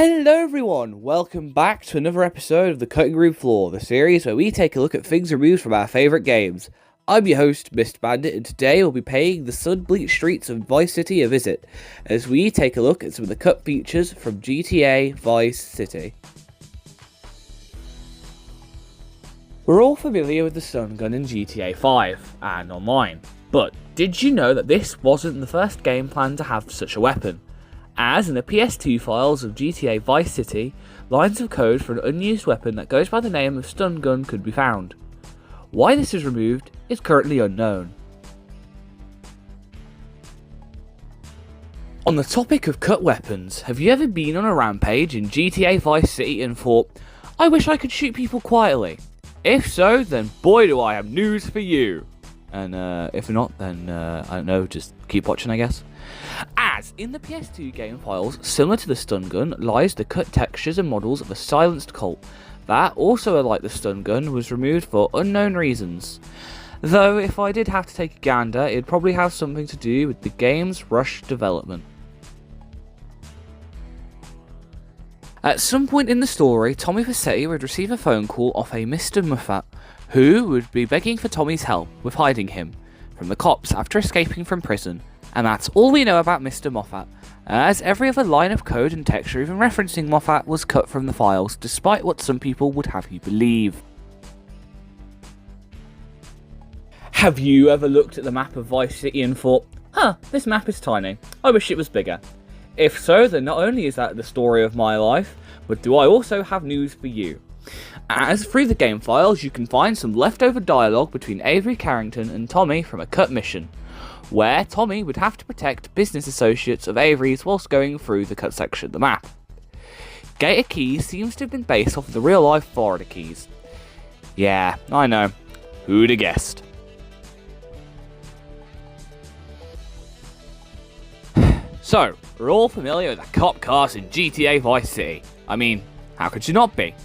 Hello everyone, welcome back to another episode of the Cutting Room Floor, the series where we take a look at things removed from our favourite games. I'm your host, Mr. Bandit, and today we'll be paying the sun-bleached streets of Vice City a visit, as we take a look at some of the cut features from GTA Vice City. We're all familiar with the stun gun in GTA 5, and online, but did you know that this wasn't the first game planned to have such a weapon? As in the PS2 files of GTA Vice City, lines of code for an unused weapon that goes by the name of stun gun could be found. Why this is removed is currently unknown. On the topic of cut weapons, have you ever been on a rampage in GTA Vice City and thought, I wish I could shoot people quietly? If so, then boy do I have news for you. And if not, then I don't know, just keep watching I guess. As in the PS2 game files, similar to the stun gun, lies the cut textures and models of a silenced Colt that, also like the stun gun, was removed for unknown reasons. Though if I did have to take a gander, it'd probably have something to do with the game's rushed development. At some point in the story, Tommy Vercetti would receive a phone call off a Mr. Moffat, who would be begging for Tommy's help with hiding him from the cops after escaping from prison. And that's all we know about Mr. Moffat, as every other line of code and texture even referencing Moffat was cut from the files, despite what some people would have you believe. Have you ever looked at the map of Vice City and thought, this map is tiny, I wish it was bigger? If so, then not only is that the story of my life, but do I also have news for you. As through the game files, you can find some leftover dialogue between Avery Carrington and Tommy from a cut mission, where Tommy would have to protect business associates of Avery's whilst going through the cut section of the map. Gator Keys seems to have been based off of the real-life Florida Keys. Yeah, I know. Who'd have guessed? So, we're all familiar with the cop cars in GTA Vice City. I mean, how could you not be?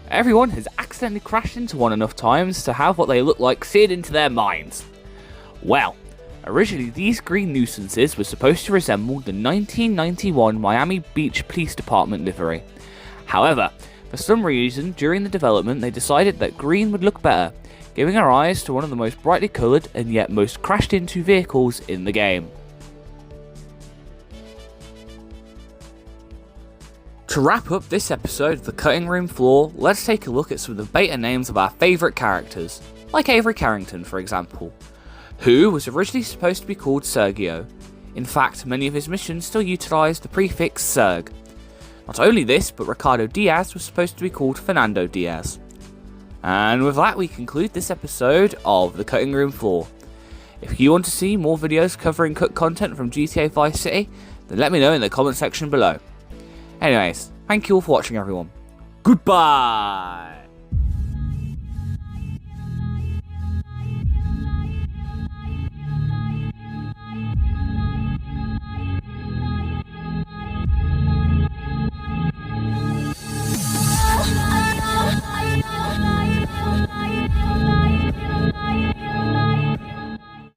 Everyone has accidentally crashed into one enough times to have what they look like seared into their minds. Well, originally these green nuisances were supposed to resemble the 1991 Miami Beach Police Department livery. However, for some reason during the development they decided that green would look better, giving our eyes to one of the most brightly coloured and yet most crashed into vehicles in the game. To wrap up this episode of the Cutting Room Floor, let's take a look at some of the beta names of our favourite characters, like Avery Carrington for example, who was originally supposed to be called Sergio. In fact, many of his missions still utilise the prefix Serg. Not only this, but Ricardo Diaz was supposed to be called Fernando Diaz. And with that we conclude this episode of the Cutting Room Floor. If you want to see more videos covering cut content from GTA Vice City, then let me know in the comment section below. Anyways, thank you all for watching everyone. Goodbye!